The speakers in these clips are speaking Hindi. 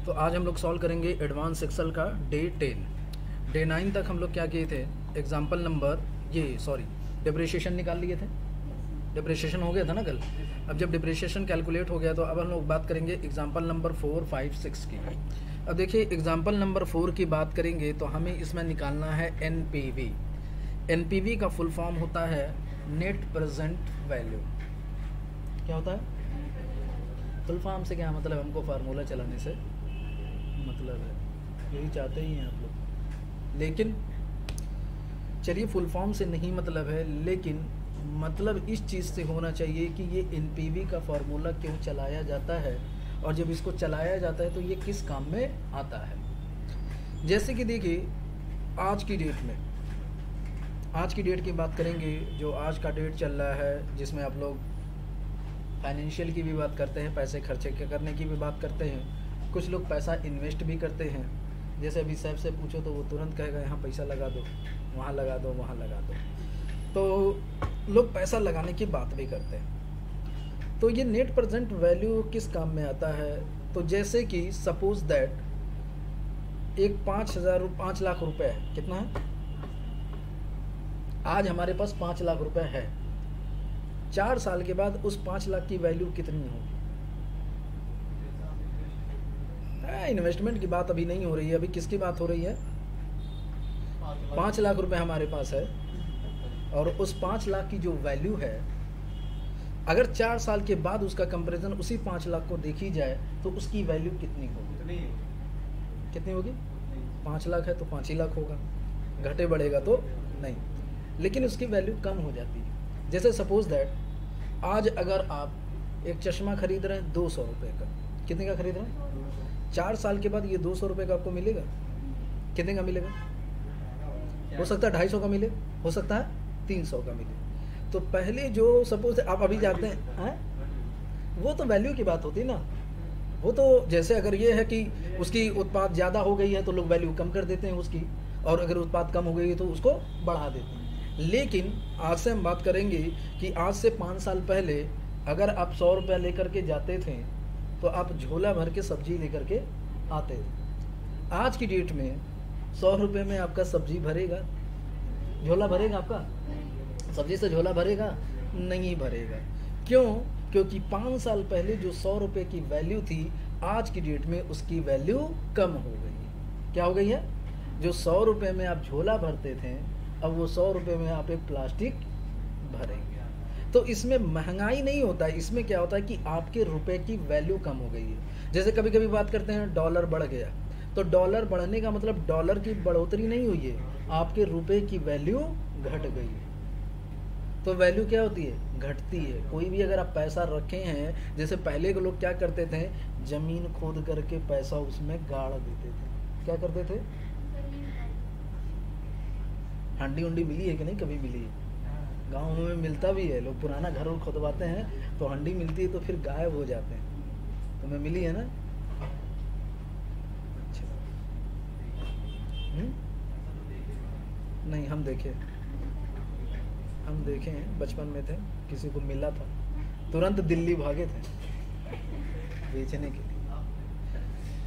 तो आज हम लोग सॉल्व करेंगे एडवांस एक्सेल का डे 10। डे 9 तक हम लोग क्या किए थे, एग्जाम्पल नंबर डिप्रिशिएशन निकाल लिए थे। डिप्रिशिएशन हो गया था ना कल। अब जब डिप्रिशिएशन कैलकुलेट हो गया तो अब हम लोग बात करेंगे एग्जाम्पल नंबर 4, 5, 6 की। अब देखिए एग्जाम्पल नंबर 4 की बात करेंगे तो हमें इसमें निकालना है एनपीवी। एनपीवी का फुल फॉर्म होता है नेट प्रेजेंट वैल्यू। क्या होता है फुल फॉर्म से? क्या मतलब, हमको फार्मूला चलाने से मतलब है, यही चाहते ही हैं आप लोग। लेकिन चलिए फुल फॉर्म से नहीं मतलब है, लेकिन मतलब इस चीज़ से होना चाहिए कि ये एनपीवी का फार्मूला क्यों चलाया जाता है और जब इसको चलाया जाता है तो ये किस काम में आता है। जैसे कि देखिए आज की डेट में, आज की डेट की बात करेंगे, जो आज का डेट चल रहा है जिसमें आप लोग फाइनेंशियल की भी बात करते हैं, पैसे खर्चे करने की भी बात करते हैं, कुछ लोग पैसा इन्वेस्ट भी करते हैं। जैसे अभी साहब से पूछो तो वो तुरंत कहेगा यहाँ पैसा लगा दो, वहाँ लगा दो, वहाँ लगा दो। तो लोग पैसा लगाने की बात भी करते हैं। तो ये नेट प्रेजेंट वैल्यू किस काम में आता है? तो जैसे कि सपोज दैट एक 5 लाख रुपए है। कितना है? आज हमारे पास 5 लाख रुपए है। 4 साल के बाद उस 5 लाख की वैल्यू कितनी होगी? इन्वेस्टमेंट की बात अभी नहीं हो रही है, अभी किसकी बात हो रही है? 5 लाख रुपए हमारे पास है और उस 5 लाख की जो वैल्यू है, अगर 4 साल के बाद उसका कंपैरिजन उसी 5 लाख को देखी जाए तो उसकी वैल्यू कितनी होगी? कितनी होगी? 5 लाख है तो 5 ही लाख होगा, घटे बढ़ेगा तो नहीं, लेकिन उसकी वैल्यू कम हो जाती है। जैसे सपोज दैट आज अगर आप एक चश्मा खरीद रहे हैं 200 रुपये का, कितने का खरीद रहे हैं? 4 साल के बाद ये 200 रुपये का आपको मिलेगा। कितने का मिलेगा? हो सकता है 250 का मिले, हो सकता है 300 का मिले। तो पहले जो सपोज आप अभी जाते हैं, वो तो वैल्यू की बात होती है ना। वो तो जैसे अगर ये है कि उसकी उत्पाद ज़्यादा हो गई है तो लोग वैल्यू कम कर देते हैं उसकी, और अगर उत्पाद कम हो गई है तो उसको बढ़ा देते हैं। लेकिन आज से हम बात करेंगे कि आज से 5 साल पहले अगर आप 100 रुपया लेकर के जाते थे तो आप झोला भर के सब्जी लेकर के आते थे। आज की डेट में 100 रुपये में आपका सब्जी भरेगा? झोला भरेगा आपका? सब्जी से झोला भरेगा? नहीं भरेगा। क्यों? क्योंकि 5 साल पहले जो 100 रुपये की वैल्यू थी, आज की डेट में उसकी वैल्यू कम हो गई है। क्या हो गई है? जो 100 रुपये में आप झोला भरते थे, अब वो 100 रुपये में आप एक प्लास्टिक भरेंगे। तो इसमें महंगाई नहीं होता है, इसमें क्या होता है कि आपके रुपए की वैल्यू कम हो गई है। जैसे कभी कभी बात करते हैं डॉलर बढ़ गया, तो डॉलर बढ़ने का मतलब डॉलर की बढ़ोतरी नहीं हुई है, आपके रुपए की वैल्यू घट गई है। तो वैल्यू क्या होती है? घटती है। कोई भी अगर आप पैसा रखे हैं, जैसे पहले के लोग क्या करते थे, जमीन खोद करके पैसा उसमें गाड़ देते थे। क्या करते थे? हंडी उंडी मिली है कि नहीं? कभी मिली है? गाँव में मिलता भी है, लोग पुराना घर और खुदवाते हैं तो हंडी मिलती है तो फिर गायब हो जाते हैं। तुम्हें मिली है ना? अच्छा। नहीं, हम देखे हैं, बचपन में थे, किसी को मिला था, तुरंत दिल्ली भागे थे बेचने के लिए।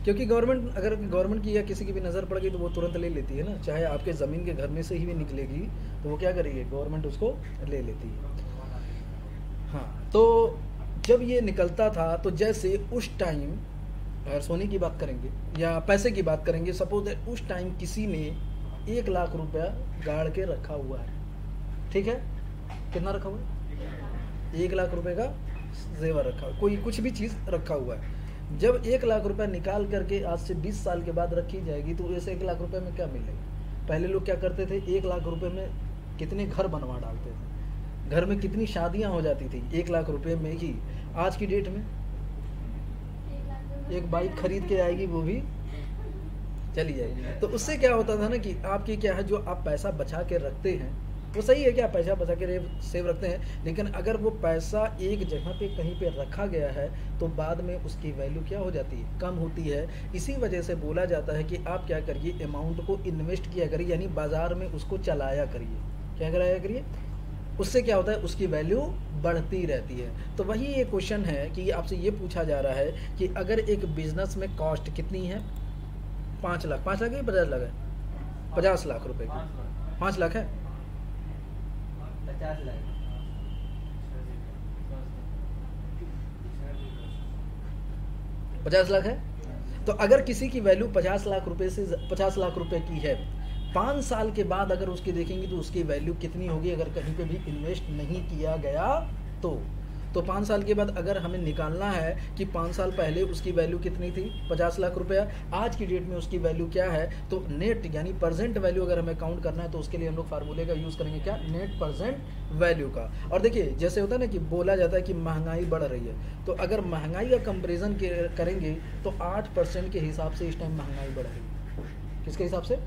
क्योंकि गवर्नमेंट, अगर गवर्नमेंट की या किसी की भी नज़र पड़ गई तो वो तुरंत ले लेती है ना। चाहे आपके ज़मीन के घर में से ही भी निकलेगी तो वो क्या करेगी? गवर्नमेंट उसको ले लेती है। हाँ, तो जब ये निकलता था तो जैसे उस टाइम, अगर सोने की बात करेंगे या पैसे की बात करेंगे, सपोज उस टाइम किसी ने 1 लाख रुपया गाड़ के रखा हुआ है। ठीक है? कितना रखा हुआ है? 1 लाख रुपए का जेवर रखा हुआ, कोई कुछ भी चीज़ रखा हुआ है। जब 1 लाख रुपया निकाल करके आज से 20 साल के बाद रखी जाएगी तो ऐसे 1 लाख रुपए में क्या मिलेगा? पहले लोग क्या करते थे, 1 लाख रुपए में कितने घर बनवा डालते थे, घर में कितनी शादियां हो जाती थी 1 लाख रुपए में ही। आज की डेट में एक बाइक खरीद के आएगी, वो भी चली जाएगी। तो उससे क्या होता था ना कि आपकी क्या है, जो आप पैसा बचा के रखते हैं वो सही है कि आप पैसा बचा के सेव रखते हैं, लेकिन अगर वो पैसा एक जगह पे कहीं पे रखा गया है तो बाद में उसकी वैल्यू क्या हो जाती है? कम होती है। इसी वजह से बोला जाता है कि आप क्या करिए, अमाउंट को इन्वेस्ट किया करिए, यानी बाजार में उसको चलाया करिए। क्या कराया करिए? उससे क्या होता है, उसकी वैल्यू बढ़ती रहती है। तो वही ये क्वेश्चन है कि आपसे ये पूछा जा रहा है कि अगर एक बिजनेस में कॉस्ट कितनी है, 5 लाख, 5 लाख है 50 लाख है, 50 लाख रुपए की, 5 लाख है, 50 लाख, 50 लाख है। तो अगर किसी की वैल्यू 50 लाख रुपए से 50 लाख रुपए की है, 5 साल के बाद अगर उसकी देखेंगे तो उसकी वैल्यू कितनी होगी, अगर कहीं पे भी इन्वेस्ट नहीं किया गया तो 5 साल के बाद अगर हमें निकालना है कि 5 साल पहले उसकी वैल्यू कितनी थी, 50 लाख रुपया, आज की डेट में उसकी वैल्यू क्या है, तो नेट यानी प्रेजेंट वैल्यू अगर हमें काउंट करना है तो उसके लिए हम लोग फार्मूले का यूज़ करेंगे, क्या, नेट प्रेजेंट वैल्यू का। और देखिए जैसे होता है ना कि बोला जाता है कि महंगाई बढ़ रही है, तो अगर महंगाई का कंपेरिजन करेंगे तो 8% के हिसाब से इस टाइम महंगाई बढ़ रही है। किसके हिसाब से?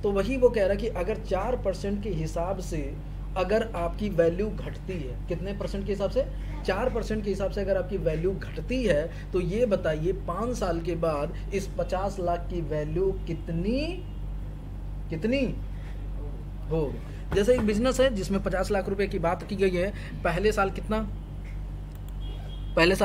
तो वही वो कह रहा है कि अगर 4% के हिसाब से अगर आपकी वैल्यू घटती है, कितने परसेंट के हिसाब से, 4% के हिसाब से अगर आपकी वैल्यू घटती है, तो ये बताइए 5 साल के बाद इस 50 लाख की वैल्यू कितनी हो। जैसे एक बिजनेस है जिसमें 50 लाख रुपए की बात की गई है, पहले साल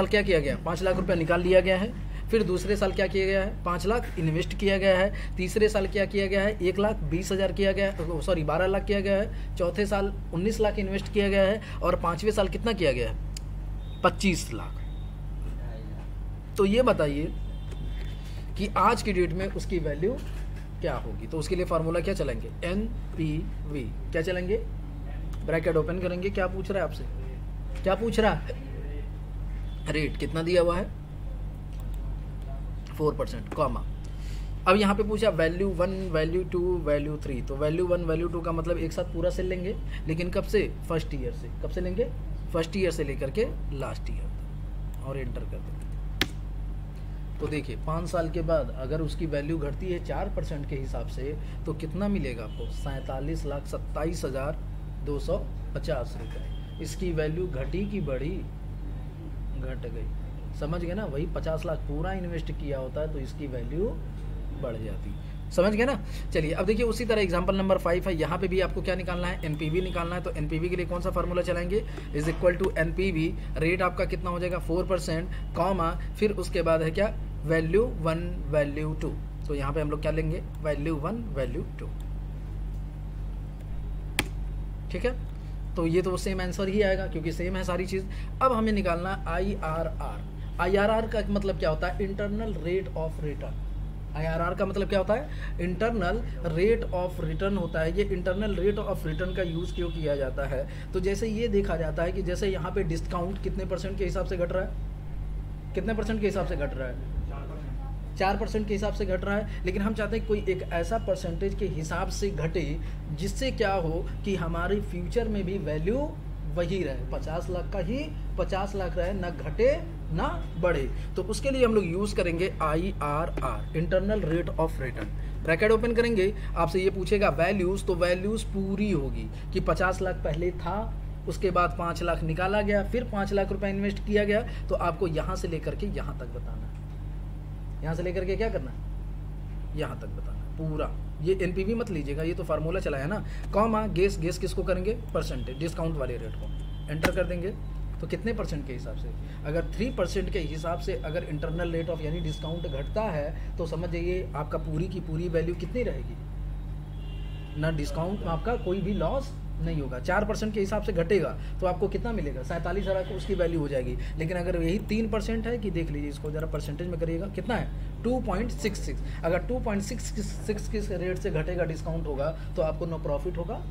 क्या किया गया, 5 लाख रुपया निकाल लिया गया है, फिर दूसरे साल क्या किया गया है, 5 लाख इन्वेस्ट किया गया है, तीसरे साल क्या किया गया है, 1,20,000 किया गया है, सॉरी 12 लाख किया गया है, चौथे साल 19 लाख इन्वेस्ट किया गया है, और 5वें साल कितना किया गया है, 25 लाख। तो ये बताइए कि आज की डेट में उसकी वैल्यू क्या होगी। तो उसके लिए फार्मूला क्या चलेंगे, NPV। क्या चलेंगे, ब्रैकेट ओपन करेंगे, क्या पूछ रहा है आपसे, क्या पूछ रहा है, रेट कितना दिया हुआ है, 4%, कॉमा। अब यहाँ पे पूछा वैल्यू 1, वैल्यू 2, वैल्यू 3। तो वैल्यू 1, वैल्यू 2 का मतलब एक साथ पूरा सेल लेंगे, लेकिन कब से, फर्स्ट ईयर से। कब से लेंगे, फर्स्ट ईयर से लेकर के लास्ट ईयर तक, और एंटर कर देंगे। तो देखिए 5 साल के बाद अगर उसकी वैल्यू घटती है 4% के हिसाब से, तो कितना मिलेगा आपको, 47,27,250 रुपये। इसकी वैल्यू घटी कि बढ़ी, घट गई, समझ गए ना। वही 50 लाख पूरा इन्वेस्ट किया होता है तो इसकी वैल्यू बढ़ जाती, समझ गए ना। चलिए अब देखिए उसी तरह एग्जांपल नंबर 5 है, यहाँ पे भी आपको क्या निकालना है, NPV निकालना है। तो NPV के लिए कौन सा फार्मूला चलाएंगे, is equal to NPV, rate आपका कितना हो जाएगा 4%, कॉमा, फिर उसके बाद है क्या, वैल्यू 1, वैल्यू 2। तो यहाँ पे हम लोग क्या लेंगे, वैल्यू 1, वैल्यू 2, ठीक है। तो ये तो सेम आंसर ही आएगा क्योंकि सेम है सारी चीज़। अब हमें निकालना IRR। IRR का मतलब क्या होता है, internal rate of return. IRR का मतलब क्या होता है, इंटरनल रेट ऑफ रिटर्न होता है। ये इंटरनल रेट ऑफ रिटर्न का यूज़ क्यों किया जाता है, तो जैसे ये देखा जाता है कि जैसे यहाँ पे डिस्काउंट कितने % के हिसाब से घट रहा है, कितने % के हिसाब से घट रहा है, 4% के हिसाब से घट रहा है। लेकिन हम चाहते हैं कोई एक ऐसा परसेंटेज के हिसाब से घटे जिससे क्या हो कि हमारी फ्यूचर में भी वैल्यू वही रहे, 50 लाख का ही 50 लाख रहे, ना घटे ना बढ़े। तो उसके लिए हम लोग यूज़ करेंगे IRR, internal rate of return. Bracket open करेंगे, आपसे ये पूछेगा वैल्यूज़, तो वैल्यूज़ पूरी होगी कि 50 लाख पहले था, उसके बाद 5 लाख निकाला गया, फिर 5 लाख रुपए इन्वेस्ट किया गया। तो आपको यहाँ से लेकर के यहाँ तक बताना है, यहाँ से लेकर के क्या करना है, यहाँ तक बताना है पूरा। ये NPV मत लीजिएगा, ये तो फार्मूला चला है ना, कॉमा, गेस किसको करेंगे, परसेंटेज, डिस्काउंट वाले रेट को एंटर कर देंगे। तो कितने % के हिसाब से, अगर 3% के हिसाब से अगर इंटरनल रेट ऑफ यानी डिस्काउंट घटता है तो समझ जाइए आपका पूरी की पूरी वैल्यू कितनी रहेगी, ना डिस्काउंट में आपका कोई भी लॉस नहीं होगा। 4% के हिसाब से घटेगा तो आपको कितना मिलेगा, 47,000 को उसकी वैल्यू हो जाएगी। लेकिन अगर यही 3% है कि देख लीजिए इसको जरा परसेंटेज में करिएगा, कितना है 2.66। अगर 2.66 किस रेट से घटेगा, डिस्काउंट होगा, तो आपको ना प्रॉफिट होगा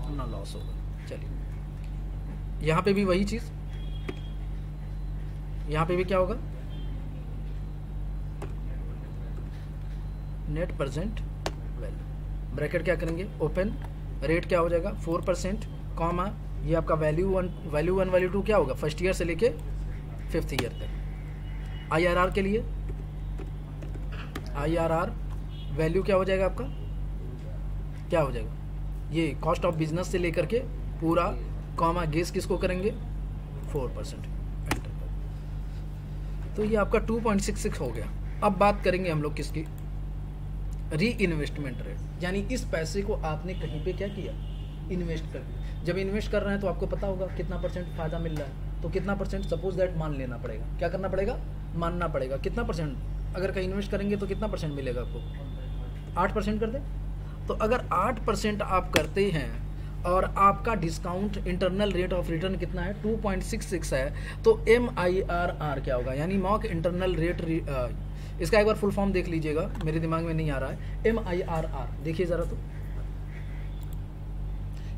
ना लॉस होगा। चलिए यहाँ पे भी वही चीज़, यहाँ पे भी क्या होगा, नेट प्रेजेंट वैल्यू, ब्रैकेट क्या करेंगे ओपन, रेट क्या हो जाएगा 4%, कॉमा, ये आपका वैल्यू 1, वैल्यू 2 क्या होगा, फर्स्ट ईयर से लेके 5th ईयर तक। IRR के लिए IRR वैल्यू क्या हो जाएगा आपका, क्या हो जाएगा, ये कॉस्ट ऑफ बिजनेस से लेकर के पूरा, कॉमा, गेस किसको करेंगे 4%, एंटर कर। तो ये आपका 2.66 हो गया। अब बात करेंगे हम लोग किसकी, री इन्वेस्टमेंट रेट, यानी इस पैसे को आपने कहीं पे क्या किया, इन्वेस्ट कर दिया। जब इन्वेस्ट कर रहे हैं तो आपको पता होगा कितना परसेंट फ़ायदा मिल रहा है, तो कितना परसेंट सपोज दैट मान लेना पड़ेगा। क्या करना पड़ेगा? मानना पड़ेगा। कितना परसेंट अगर कहीं इन्वेस्ट करेंगे तो कितना परसेंट मिलेगा आपको? 8% कर दें। तो अगर 8% आप करते हैं और आपका discount internal rate of return कितना है? 2.66 है, तो MIRR क्या होगा? यानी मॉक इंटरनल रेट, इसका एक बार फुल फॉर्म देख लीजिएगा, मेरे दिमाग में नहीं आ रहा है। MIRR देखिए ज़रा, तो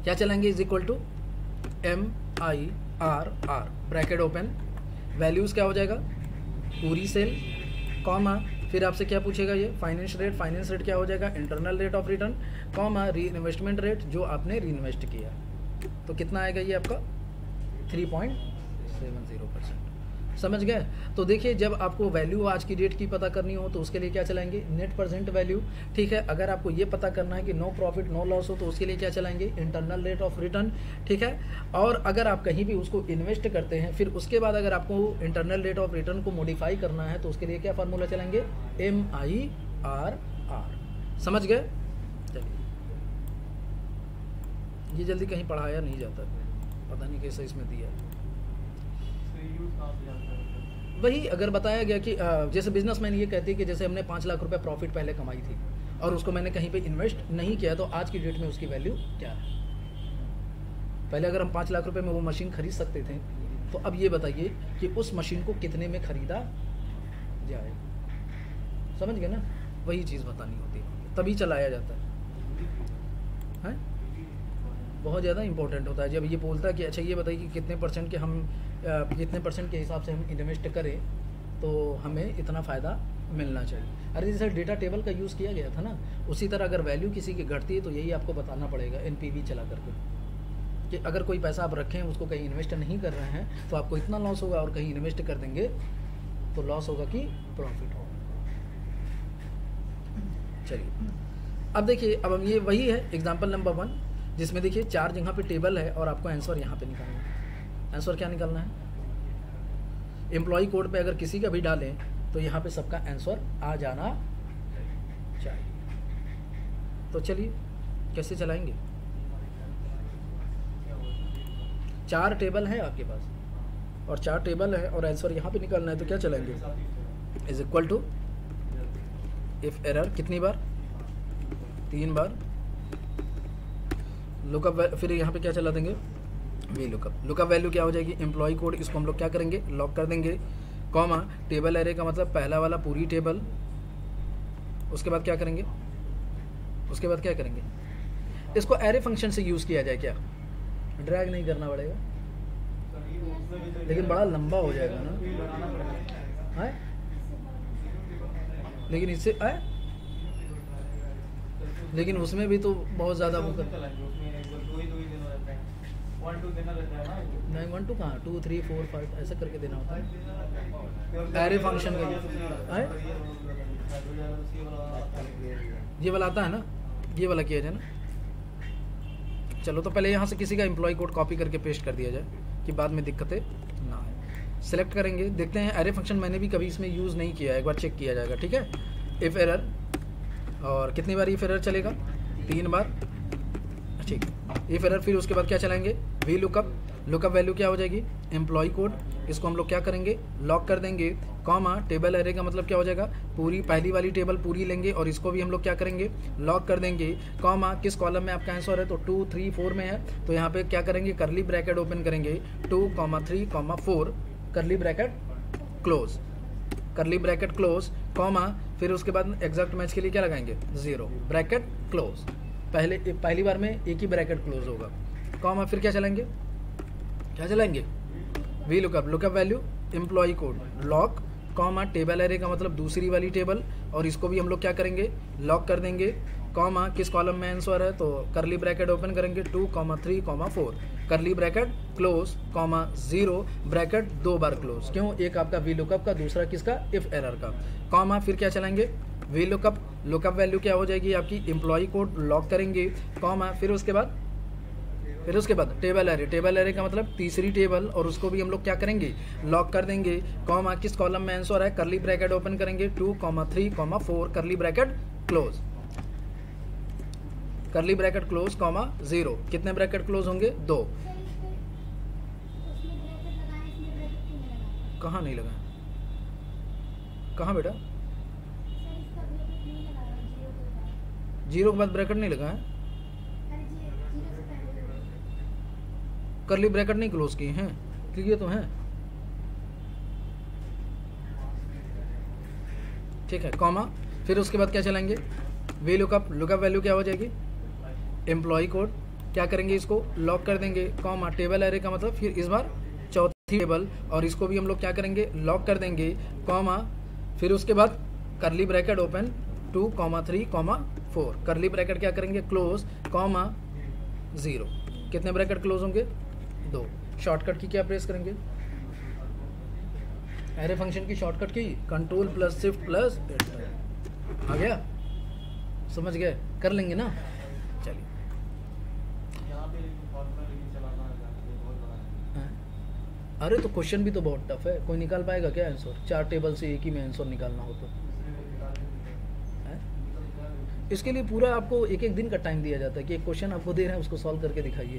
क्या चलेंगे? Is equal to MIRR bracket open, values क्या हो जाएगा? पूरी सेल, कॉमा, फिर आपसे क्या पूछेगा? ये फाइनेंस रेट क्या हो जाएगा? Internal rate of return, comma री इन्वेस्टमेंट रेट जो आपने री इन्वेस्ट किया। तो कितना आएगा ये आपका? 3.70%। समझ गए? तो देखिए, जब आपको वैल्यू आज की डेट की पता करनी हो तो उसके लिए क्या चलाएंगे? Net present value. ठीक है, अगर आपको ये पता करना है कि नो प्रॉफिट नो लॉस हो तो उसके लिए क्या चलाएंगे? Internal rate of return. ठीक है, और अगर आप कहीं भी उसको इन्वेस्ट करते हैं, फिर उसके बाद अगर आपको इंटरनल रेट ऑफ रिटर्न को मॉडिफाई करना है तो उसके लिए क्या फार्मूला चलाएंगे? MIRR। समझ गए? चलिए, ये जल्दी कहीं पढ़ाया नहीं जाता, पता नहीं कैसे इसमें दिया। वही अगर बताया गया कि जैसे बिजनेसमैन ये कहते हैं कि जैसे हमने 5 लाख रुपए प्रॉफिट पहले कमाई थी और उसको मैंने कहीं पे इन्वेस्ट नहीं किया, तो आज की डेट में उसकी वैल्यू क्या है? पहले अगर हम 5 लाख रुपए में वो मशीन खरीद सकते थे, तो अब ये बताइए कि उस मशीन को कितने में खरीदा जाए। समझ गए ना? वही चीज़ बतानी होती है, तभी चलाया जाता है। बहुत ज़्यादा इंपॉर्टेंट होता है जब ये बोलता है कि अच्छा ये बताइए कि कितने परसेंट के हिसाब से हम इन्वेस्ट करें तो हमें इतना फ़ायदा मिलना चाहिए। अरे जैसे डेटा टेबल का यूज़ किया गया था ना, उसी तरह अगर वैल्यू किसी की घटती है तो यही आपको बताना पड़ेगा NPV चला करके, कि अगर कोई पैसा आप रखें उसको कहीं इन्वेस्ट नहीं कर रहे हैं तो आपको इतना लॉस होगा, और कहीं इन्वेस्ट कर देंगे तो लॉस होगा कि प्रॉफिट होगा। चलिए, अब देखिए, अब हम ये वही है एग्जाम्पल नंबर 1, जिसमें देखिए 4 जगह पे टेबल है और आपको आंसर यहाँ पे निकालना है। आंसर क्या निकालना है? एम्प्लॉय कोड पे अगर किसी का भी डालें तो यहाँ पे सबका आंसर आ जाना चाहिए। तो चलिए कैसे चलाएंगे? 4 टेबल है आपके पास और 4 टेबल है और आंसर यहाँ पे निकालना है, तो क्या चलाएंगे? Is equal to if error कितनी बार? 3 बार। लुकअप, फिर यहाँ पे क्या चला देंगे? वी लुकअप वैल्यू क्या हो जाएगी? एम्प्लॉय कोड, इसको हम लोग क्या करेंगे? लॉक कर देंगे, कॉमा टेबल एरे का मतलब पहला वाला पूरी टेबल। उसके बाद क्या करेंगे? इसको एरे फंक्शन से यूज़ किया जाए क्या? ड्रैग नहीं करना पड़ेगा, लेकिन बड़ा लंबा हो जाएगा ना है? लेकिन इससे लेकिन उसमें भी तो बहुत ज़्यादा वो नहीं, 1 2 कहाँ, 2 3 4 5 ऐसा करके देना होता है एरे फंक्शन का। ये वाला आता है ना, ये वाला किया जाए ना। चलो, तो पहले यहाँ से किसी का एम्प्लॉय कोड कॉपी करके पेस्ट कर दिया जाए कि बाद में दिक्कतें ना आए। सेलेक्ट करेंगे, देखते हैं एरे फंक्शन मैंने भी कभी इसमें यूज़ नहीं किया है, एक बार चेक किया जाएगा। ठीक है, इफ एरर, और कितनी बार इफ एरर चलेगा? 3 बार। ठीक, इफ एरर, फिर उसके बाद क्या चलाएंगे? वी लुकअप वैल्यू क्या हो जाएगी? एम्प्लॉय कोड, इसको हम लोग क्या करेंगे? लॉक कर देंगे, कॉमा टेबल एरे का मतलब क्या हो जाएगा? पूरी पहली वाली टेबल पूरी लेंगे और इसको भी हम लोग क्या करेंगे? लॉक कर देंगे, कॉमा किस कॉलम में आपका आंसर है? तो 2 3 4 में है, तो यहाँ पे क्या करेंगे? करली ब्रैकेट ओपन करेंगे, 2 3 4 करली ब्रैकेट क्लोज, कॉमा फिर उसके बाद एग्जैक्ट मैच के लिए क्या लगाएंगे? 0 ब्रैकेट क्लोज। पहली बार में एक ही ब्रैकेट क्लोज होगा, कॉमा फिर क्या चलाएंगे? V lookup value employ code lock, comma table array का मतलब दूसरी वाली टेबल, और इसको भी हम लोग क्या करेंगे? लॉक कर देंगे, कॉमा किस कॉलम में आंसर है? तो करली ब्रैकेट ओपन करेंगे, 2 3 4 करली ब्रैकेट क्लोज, कॉमा 0 ब्रैकेट 2 बार क्लोज। क्यों? एक आपका वी लुकअप का, दूसरा किसका? इफ एरर का, कॉमा फिर क्या चलाएंगे? वी लुकअप वैल्यू क्या हो जाएगी आपकी? एम्प्लॉय कोड लॉक करेंगे, कॉमा फिर उसके बाद टेबल एरे का मतलब तीसरी टेबल, और उसको भी हम लोग क्या करेंगे? लॉक कर देंगे, कॉमा किस कॉलम में आंसर है? करली ब्रैकेट ओपन करेंगे, 2 3 4 करली ब्रैकेट क्लोज। करली ब्रैकेट क्लोज कॉमा 0, कितने ब्रैकेट क्लोज होंगे? 2। कहाँ नहीं लगा? कहाँ बेटा? 0 के बाद ब्रैकेट नहीं लगा है? करली ब्रैकेट नहीं क्लोज किए हैं, क्लियर तो है? ठीक है, कॉमा, फिर उसके बाद क्या चलाएंगे? वे लुकअप, लुकअप वैल्यू क्या हो जाएगी? एम्प्लॉय कोड, क्या करेंगे? इसको लॉक कर देंगे, कॉमा, टेबल एरे का मतलब फिर इस बार चौथी टेबल, और इसको भी हम लोग क्या करेंगे? लॉक कर देंगे, कॉमा, फिर उसके बाद करली ब्रैकेट ओपन 2, 3, 4, करली ब्रैकेट क्या करेंगे? क्लोज, कॉमा 0, कितने ब्रैकेट क्लोज होंगे? 2। शॉर्टकट की क्या प्रेस करेंगे? एरे फंक्शन की shortcut key control plus shift plus enter. आ गया? समझ गए? कर लेंगे ना? चलिए, अरे तो क्वेश्चन भी तो बहुत टफ है, कोई निकाल पाएगा क्या आंसर? 4 टेबल से एक ही में आंसर निकालना हो तो है? इसके लिए पूरा आपको एक एक दिन का टाइम दिया जाता है कि एक क्वेश्चन आपको दे रहे हैं, उसको सॉल्व करके दिखाइए।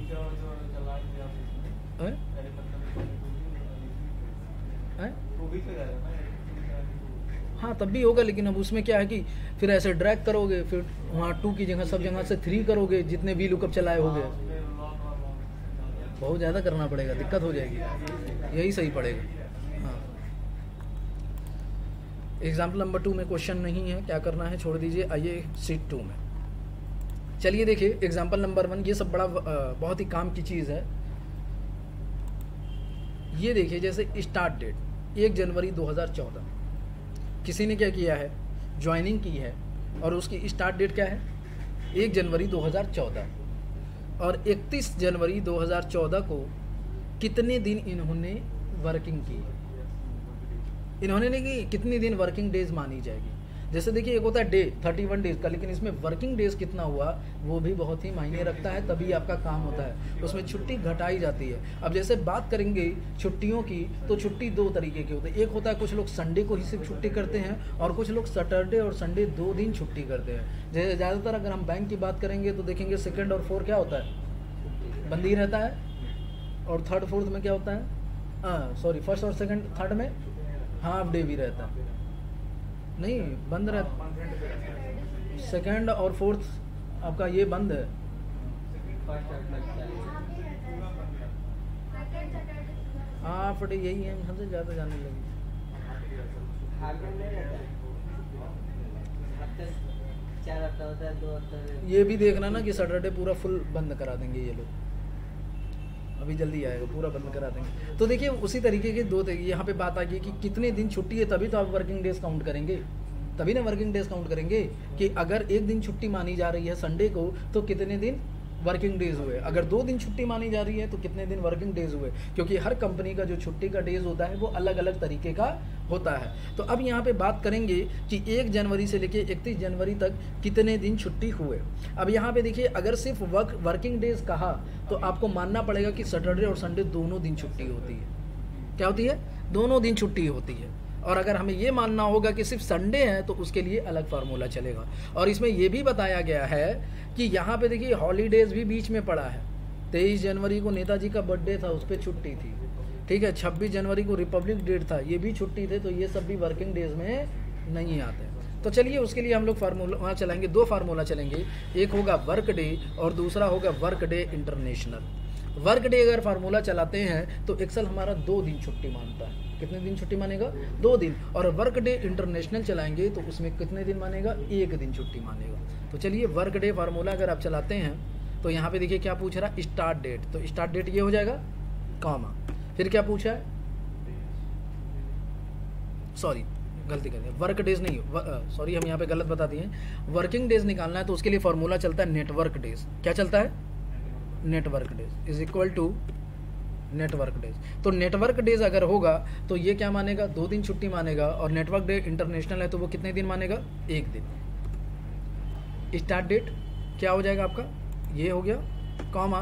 हाँ तब भी होगा, लेकिन अब उसमें क्या है कि फिर ऐसे ड्रैग करोगे, फिर वहाँ 2 की जगह सब जगह से 3 करोगे, जितने भी लुकअप चलाए होगे, बहुत ज़्यादा करना पड़ेगा, दिक्कत हो जाएगी, यही सही पड़ेगा। हाँ, एग्जाम्पल नंबर 2 में क्वेश्चन नहीं है, क्या करना है छोड़ दीजिए, आइए शीट 2 में। चलिए देखिए एग्जाम्पल नंबर 1, ये सब बड़ा बहुत ही काम की चीज़ है। ये देखिए जैसे स्टार्ट डेट 1 जनवरी 2014, किसी ने क्या किया है? ज्वाइनिंग की है, और उसकी स्टार्ट डेट क्या है? 1 जनवरी 2014, और 31 जनवरी 2014 को कितने दिन इन्होंने वर्किंग की? इन्होंने नहीं की, कितने दिन वर्किंग डेज मानी जाएगी? जैसे देखिए एक होता है डे 31 डेज का, लेकिन इसमें वर्किंग डेज कितना हुआ वो भी बहुत ही मायने रखता है, तभी आपका काम होता है, उसमें छुट्टी घटाई जाती है। अब जैसे बात करेंगे छुट्टियों की, तो छुट्टी 2 तरीके की होती है। एक होता है कुछ लोग संडे को ही सिर्फ छुट्टी करते हैं, और कुछ लोग सैटरडे और संडे 2 दिन छुट्टी करते हैं। जैसे ज़्यादातर अगर हम बैंक की बात करेंगे तो देखेंगे 2 और 4 क्या होता है? बंद ही रहता है, और 3rd 4th में क्या होता है? सॉरी 1st और 2nd 3rd में हाफ डे भी रहता है, नहीं बंद रहता, 2nd और 4th आपका ये बंद है। हाफ डे यही है, हमसे ज़्यादा जाने लगी। ये भी देखना ना कि सैटरडे पूरा फुल बंद करा देंगे ये लोग, अभी जल्दी आएगा, पूरा बंद करा देंगे। तो देखिए उसी तरीके के 2 यहाँ पे बात आ गई कि कितने दिन छुट्टी है, तभी तो आप वर्किंग डेज काउंट करेंगे, तभी ना वर्किंग डेज काउंट करेंगे कि अगर 1 दिन छुट्टी मानी जा रही है संडे को तो कितने दिन वर्किंग डेज हुए, अगर 2 दिन छुट्टी मानी जा रही है तो कितने दिन वर्किंग डेज हुए, क्योंकि हर कंपनी का जो छुट्टी का डेज होता है वो अलग अलग तरीके का होता है। तो अब यहाँ पे बात करेंगे कि 1 जनवरी से लेके 31 जनवरी तक कितने दिन छुट्टी हुए। अब यहाँ पे देखिए अगर सिर्फ वर्किंग डेज कहा तो आपको मानना पड़ेगा कि सैटरडे और संडे दोनों दिन छुट्टी होती है। क्या होती है? दोनों दिन छुट्टी होती है। और अगर हमें ये मानना होगा कि सिर्फ संडे है तो उसके लिए अलग फार्मूला चलेगा। और इसमें यह भी बताया गया है कि यहाँ पे देखिए हॉलीडेज भी बीच में पड़ा है। 23 जनवरी को नेताजी का बर्थडे था, उस पर छुट्टी थी, ठीक है। 26 जनवरी को रिपब्लिक डेट था, ये भी छुट्टी थे, तो ये सब भी वर्किंग डेज में नहीं आते। तो चलिए उसके लिए हम लोग फार्मूला चलाएंगे, 2 फार्मूला चलेंगे, एक होगा वर्क डे और दूसरा होगा work day international. Work day अगर फार्मूला चलाते हैं तो एक्सेल हमारा 2 दिन छुट्टी मानता है। कितने दिन छुट्टी मानेगा? 2 दिन। और वर्क डे इंटरनेशनल चलाएंगे तो उसमें कितने दिन मानेगा? 1 दिन छुट्टी मानेगा। तो चलिए वर्क डे फार्मूला अगर आप चलाते हैं तो यहाँ पे देखिए क्या पूछ रहा है, स्टार्ट डेट। तो स्टार्ट डेट ये हो जाएगा कॉमा, फिर क्या पूछा है, सॉरी गलती कर दिया, वर्क डेज नहीं, सॉरी हम यहाँ पे गलत बता दिए, वर्किंग डेज निकालना है तो उसके लिए फार्मूला चलता है नेटवर्क डेज। क्या चलता है? Network days is equal to network days. तो नेटवर्क डेज अगर होगा तो ये क्या मानेगा? 2 दिन छुट्टी मानेगा। और नेटवर्क डे इंटरनेशनल है तो वो कितने दिन मानेगा? 1 दिन। स्टार्ट डेट क्या हो जाएगा आपका? ये हो गया, कॉमा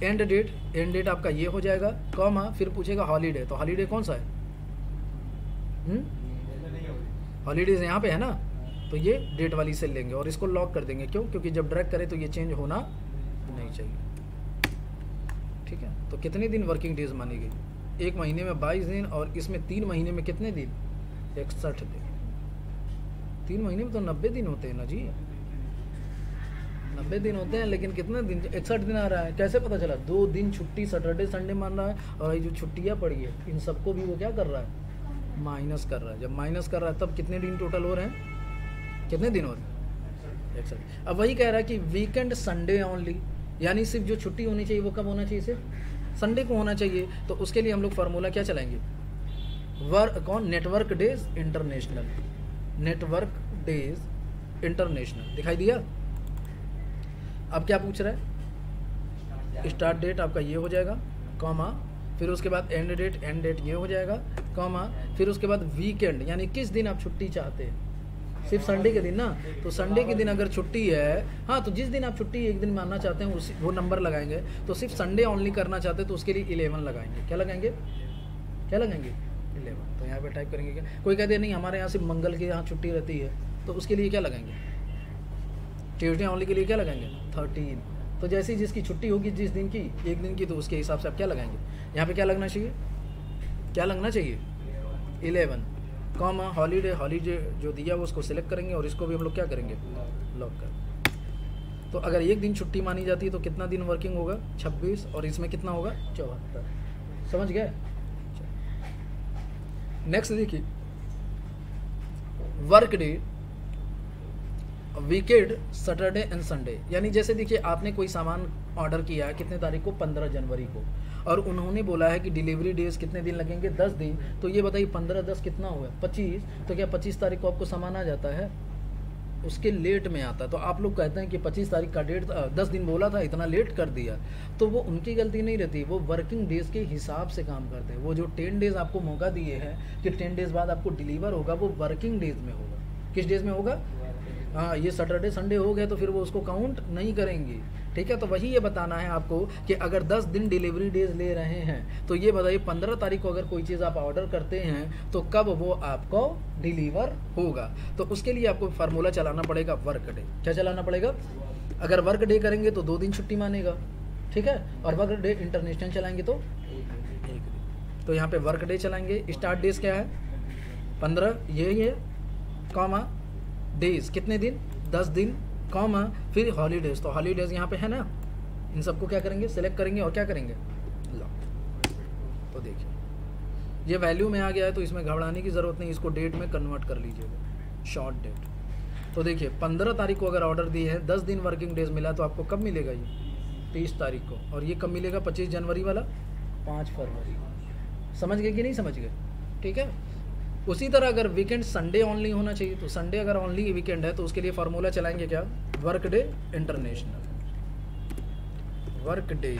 एंड डेट आपका ये हो जाएगा, कॉमा फिर पूछेगा हॉलीडे। तो हॉलीडे कौन सा है? हॉलीडेज यहाँ पे है ना, तो ये डेट वाली सेल लेंगे और इसको लॉक कर देंगे। क्यों? क्योंकि जब ड्रैग करें तो ये चेंज होना नहीं चाहिए। ठीक है, तो कितने दिन वर्किंग डेज मानी गई? एक महीने में 22 दिन और इसमें 3 महीने में कितने दिन? 61 दिन। 3 महीने में तो 90 दिन होते हैं ना जी, 90 दिन होते हैं, लेकिन कितना दिन? 61 दिन आ रहा है। कैसे पता चला? 2 दिन छुट्टी सैटरडे संडे मान रहा है, और ये जो छुट्टियाँ पड़ी है इन सबको भी वो क्या कर रहा है? माइनस कर रहा है। जब माइनस कर रहा है तब कितने दिन टोटल हो रहे हैं? कितने दिन हो रहे हैं? 61। अब वही कह रहा है कि वीकेंड संडे ओनली, यानी सिर्फ जो छुट्टी होनी चाहिए वो कब होना चाहिए? सिर्फ संडे को होना चाहिए। तो उसके लिए हम लोग फार्मूला क्या चलाएंगे? Network days international, network days international. दिखाई दिया? अब क्या पूछ रहा है? स्टार्ट डेट आपका ये हो जाएगा, कॉमा, फिर उसके बाद एंड डेट ये हो जाएगा, कॉमा, फिर उसके बाद वीकेंड, यानी किस दिन आप छुट्टी चाहते हैं? सिर्फ संडे के दिन ना, तो संडे के दिन अगर छुट्टी है, हाँ, तो जिस दिन आप छुट्टी एक दिन मानना चाहते हैं उसी वो नंबर लगाएंगे। तो सिर्फ संडे ओनली करना चाहते हैं तो उसके लिए 11 लगाएंगे। क्या लगाएंगे? 11। तो यहाँ पे टाइप करेंगे क्या? कोई कहते हैं नहीं हमारे यहाँ सिर्फ मंगल के यहाँ छुट्टी रहती है, तो उसके लिए क्या लगाएंगे? ट्यूजडे ओनली के लिए क्या लगाएंगे? 13। तो जैसे ही जिसकी छुट्टी होगी जिस दिन की, एक दिन की, तो उसके हिसाब से आप क्या लगाएंगे? यहाँ पे क्या लगना चाहिए? क्या लगना चाहिए? 11, कॉमा, हॉलीडे जो दिया वो उसको सिलेक्ट करेंगे और इसको भी हम लोग क्या करेंगे? लॉक कर। तो अगर एक दिन छुट्टी मानी जाती है तो कितना दिन वर्किंग होगा? 26, और इसमें कितना होगा? 74। समझ गए? नेक्स्ट देखिए, work day, weekend, Saturday and Sunday. यानी जैसे देखिए आपने कोई सामान ऑर्डर किया है कितने तारीख को? 15 जनवरी को, और उन्होंने बोला है कि डिलीवरी डेज कितने दिन लगेंगे? 10 दिन। तो ये बताइए 15 10 कितना हुआ? 25। तो क्या 25 तारीख को आपको सामान आ जाता है? उसके लेट में आता है। तो आप लोग कहते हैं कि 25 तारीख का डेट 10 दिन बोला था, इतना लेट कर दिया, तो वो उनकी गलती नहीं रहती, वो वर्किंग डेज के हिसाब से काम करते हैं। वो जो 10 डेज आपको मौका दिए हैं कि 10 डेज बाद आपको डिलीवर होगा, वो वर्किंग डेज में होगा। किस डेज में होगा? हाँ, ये सैटरडे संडे हो गए तो फिर वो उसको काउंट नहीं करेंगे। ठीक है, तो वही ये बताना है आपको कि अगर 10 दिन डिलीवरी डेज ले रहे हैं तो ये बताइए 15 तारीख को अगर कोई चीज़ आप ऑर्डर करते हैं तो कब वो आपको डिलीवर होगा? तो उसके लिए आपको फार्मूला चलाना पड़ेगा वर्क डे। क्या चलाना पड़ेगा? अगर वर्क डे करेंगे तो 2 दिन छुट्टी मानेगा, ठीक है, और वर्क डे इंटरनेशनल चलाएंगे तो 1 दिन। तो यहाँ पे वर्क डे चलाएंगे। स्टार्ट डेज क्या है? 15, ये कॉमा, डेज कितने दिन? 10 दिन, कॉमा, फिर हॉलीडेज। तो हॉलीडेज यहाँ पे है ना, इन सबको क्या करेंगे? सिलेक्ट करेंगे और क्या करेंगे? लॉक। तो देखिए ये वैल्यू में आ गया है, तो इसमें घबराने की ज़रूरत नहीं, इसको डेट में कन्वर्ट कर लीजिएगा, शॉर्ट डेट। तो देखिए 15 तारीख को अगर ऑर्डर दिए है, 10 दिन वर्किंग डेज मिला, तो आपको कब मिलेगा? ये 30 तारीख को। और ये कब मिलेगा? 25 जनवरी वाला 5 फरवरी। समझ गए कि नहीं समझ गए? ठीक है। उसी तरह अगर वीकेंड संडे ओनली होना चाहिए, तो संडे अगर ओनली वीकेंड है तो उसके लिए फार्मूला चलाएंगे क्या? Work day international, work day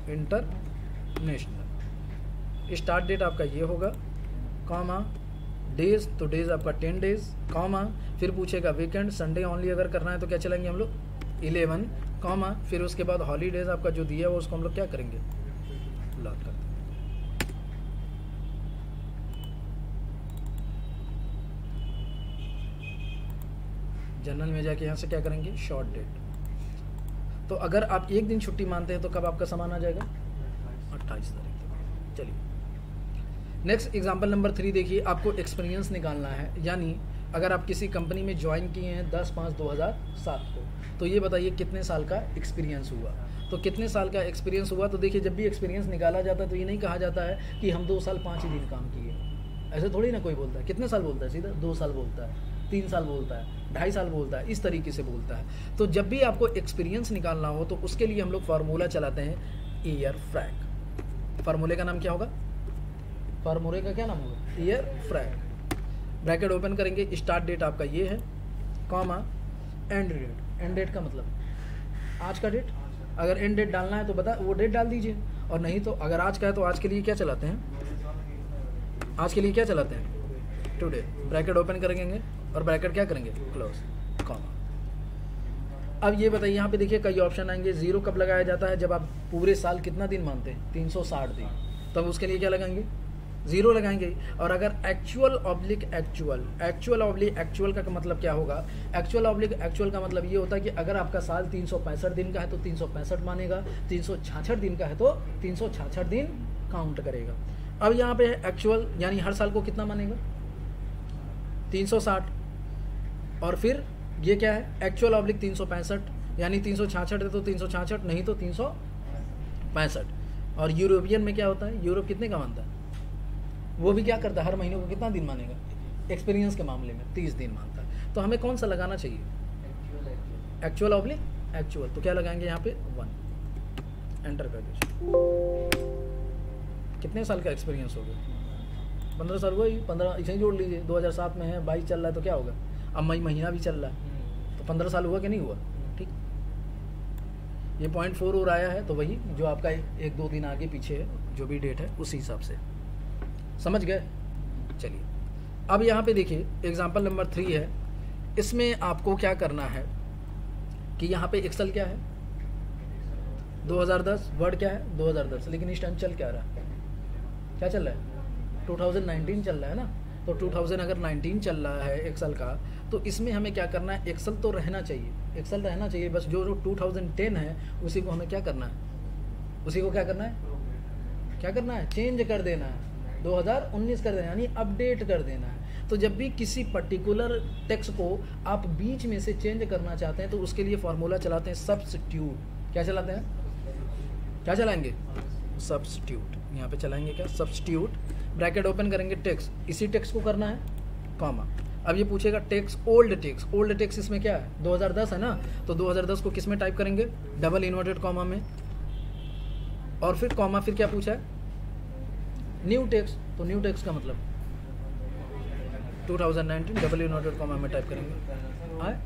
international. Start date आपका ये होगा, कॉमा, डेज, तो डेज आपका 10 डेज, कॉमा, फिर पूछेगा वीकेंड, संडे ओनली अगर करना है तो क्या चलाएंगे हम लोग? 11, कॉमा, फिर उसके बाद हॉलीडेज आपका जो दिया है वो उसको हम लोग क्या करेंगे? लॉक कर देंगे। जनरल में जाके यहाँ से क्या करेंगे? Short date. तो अगर आप एक दिन छुट्टी मानते हैं तो कब आपका सामान आ जाएगा? 28 तारीख तक। चलिए नेक्स्ट एग्जांपल नंबर 3 देखिए, आपको एक्सपीरियंस निकालना है। यानी अगर आप किसी कंपनी में ज्वाइन किए हैं 10/5/2007 को, तो ये बताइए कितने साल का एक्सपीरियंस हुआ? तो कितने साल का एक्सपीरियंस हुआ? तो देखिए जब भी एक्सपीरियंस निकाला जाता है तो ये नहीं कहा जाता है कि हम 2 साल 5 ही दिन काम किए, ऐसे थोड़ी ना कोई बोलता है। कितने साल बोलता है? सीधा 2 साल बोलता है, 3 साल बोलता है, 2.5 साल बोलता है, इस तरीके से बोलता है। तो जब भी आपको एक्सपीरियंस निकालना हो तो उसके लिए हम लोग फार्मूला चलाते हैं ईयर फ्रैक। फार्मूले का नाम क्या होगा? फार्मूले का क्या नाम होगा? Year frac. ब्रैकेट ओपन करेंगे, स्टार्ट डेट आपका ये है, comma, end date. End date का मतलब आज का डेट। अगर एंड डेट डालना है तो बता वो डेट डाल दीजिए, और नहीं तो अगर आज का है तो आज के लिए क्या चलाते हैं? आज के लिए क्या चलाते हैं? टुडे। ब्रैकेट ओपन करेंगे और ब्रैकेट क्या करेंगे? Close, comma. अब ये बताइए यहाँ पे देखिए कई ऑप्शन आएंगे। 0 कब लगाया जाता है? जब आप पूरे साल कितना दिन मानते हैं? 360 दिन। तब उसके लिए क्या लगाएंगे? जीरो लगाएंगे। और अगर actual oblique actual, actual oblique actual का मतलब क्या होगा, एक्चुअल ऑब्लिक एक्चुअल का मतलब ये होता है कि अगर आपका साल 365 दिन का है तो 365 मानेगा, 366 दिन का है तो 366 दिन काउंट करेगा। अब यहाँ पे एक्चुअल यानी हर साल को कितना मानेगा, 360। और फिर ये क्या है, एक्चुअल ऑब्लिक 365 यानी 366 है तो 366 नहीं तो 365। और यूरोपियन में क्या होता है, यूरोप कितने का मानता है, वो भी क्या करता है, हर महीने को कितना दिन मानेगा, एक्सपीरियंस के मामले में 30 दिन मानता है। तो हमें कौन सा लगाना चाहिए, एक्चुअल ऑब्लिक एक्चुअल। तो क्या लगाएंगे यहाँ पे 1, एंटर कर दीजिए। कितने साल का एक्सपीरियंस हो गया, 15 साल हुआ ही, 15 इसे ही जोड़ लीजिए, 2007 में है, 22 चल रहा है तो क्या होगा, अब मई महीना भी चल रहा है तो 15 साल हुआ कि नहीं हुआ। ठीक, ये 0.4 और आया है तो वही जो आपका 1-2 दिन आगे पीछे है, जो भी डेट है उसी हिसाब से, समझ गए। चलिए अब यहाँ पे देखिए एग्जाम्पल नंबर 3 है। इसमें आपको क्या करना है कि यहाँ पे एक्सेल क्या है 2010, वर्ड क्या है 2010, लेकिन इस टाइम चल क्या रहा है, क्या चल रहा है 2019 चल रहा है ना। तो 2019 चल रहा है एक्सेल का, तो इसमें हमें क्या करना है, एक्सेल तो रहना चाहिए, एक्सेल रहना चाहिए, बस जो 2010 है उसी को हमें क्या करना है, उसी को क्या करना है, चेंज कर देना है, 2019 कर देना, यानी अपडेट कर देना है। तो जब भी किसी पर्टिकुलर टेक्स्ट को आप बीच में से चेंज करना चाहते हैं तो उसके लिए फॉर्मूला चलाते हैं सब्स्टिट्यूट। क्या चलाते हैं, क्या चलाएंगे, सब्स्टिट्यूट। यहाँ पे चलाएंगे क्या, सब्स्टिट्यूट, ब्रैकेट ओपन करेंगे, टेक्स्ट, इसी टेक्स्ट को करना है कॉमा। अब ये पूछेगा टेक्स्ट, ओल्ड टेक्स्ट इसमें क्या है 2010 है ना, तो 2010 को किस में टाइप करेंगे, डबल इन्वर्टेड कॉमा में, और फिर कॉमा, फिर क्या पूछा है, न्यू टेक्स्ट, तो न्यू टेक्स्ट का मतलब 2019 डबल इन्वर्टेड कॉमा में टाइप करेंगे। आए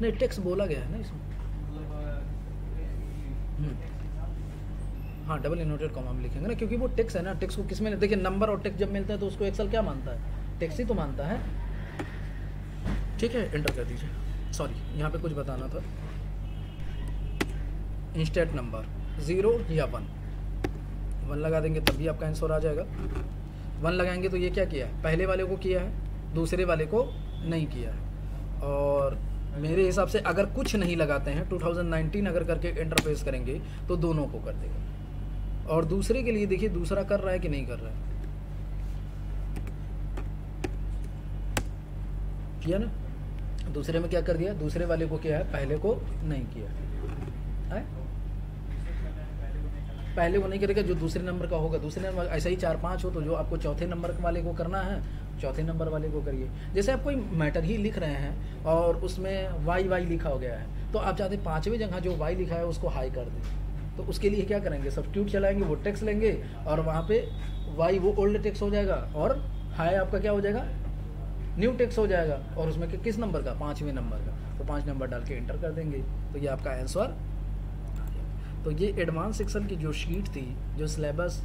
नहीं, टेक्स्ट बोला गया है ना इसमें, हाँ डबल इन्वर्टेड कॉमा में लिखेंगे ना, क्योंकि वो टेक्स्ट है ना। टेक्स्ट को किस में, देखिए नंबर और टेक्स्ट जब मिलते हैं तो उसको एक्सेल क्या मानता है, टेक्स्ट ही तो मानता है। ठीक है, एंटर कर दीजिए। सॉरी, यहाँ पे कुछ बताना था, इंस्टेंट नंबर 0 या 1 लगा देंगे तब भी आपका आंसर आ जाएगा। 1 लगाएंगे तो ये क्या किया है, पहले वाले को किया है, दूसरे वाले को नहीं किया है। और मेरे हिसाब से अगर कुछ नहीं लगाते हैं 2019 अगर करके एंटरप्रेस करेंगे तो दोनों को कर देगा। और दूसरे के लिए देखिए दूसरा कर रहा है कि नहीं कर रहा है, किया ना, दूसरे में क्या कर दिया, दूसरे वाले को किया है, पहले को नहीं किया है। पहले को नहीं करेगा, जो दूसरे नंबर का होगा दूसरे नंबर, ऐसा ही 4-5 हो तो जो आपको चौथे नंबर वाले को करना है चौथे नंबर वाले को करिए। जैसे आप कोई मैटर ही लिख रहे हैं और उसमें वाई लिखा हो गया है, तो आप चाहते 5वें जगह जो वाई लिखा है उसको हाई कर दें, तो उसके लिए क्या करेंगे, सब्स्टिट्यूट चलाएंगे, वो टेक्स्ट लेंगे और वहाँ पे वाई वो ओल्ड टेक्स्ट हो जाएगा और हाई आपका क्या हो जाएगा, न्यू टेक्स्ट हो जाएगा। और उसमें किस नंबर का, 5वें नंबर का, तो 5 नंबर डाल के एंटर कर देंगे तो ये आपका आंसर। तो ये एडवांस सेक्शन की जो शीट थी, जो सिलेबस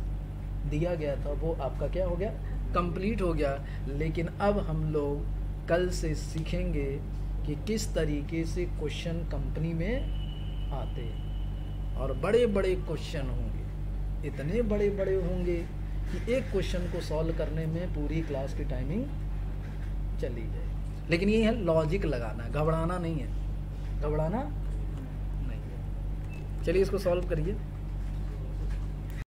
दिया गया था, वो आपका क्या हो गया, कंप्लीट हो गया। लेकिन अब हम लोग कल से सीखेंगे कि किस तरीके से क्वेश्चन कंपनी में आते हैं। और बड़े बड़े क्वेश्चन होंगे, इतने बड़े बड़े होंगे कि एक क्वेश्चन को सॉल्व करने में पूरी क्लास की टाइमिंग चली जाए। लेकिन ये है लॉजिक लगाना, घबराना नहीं है, घबराना नहीं है। चलिए इसको सॉल्व करिए।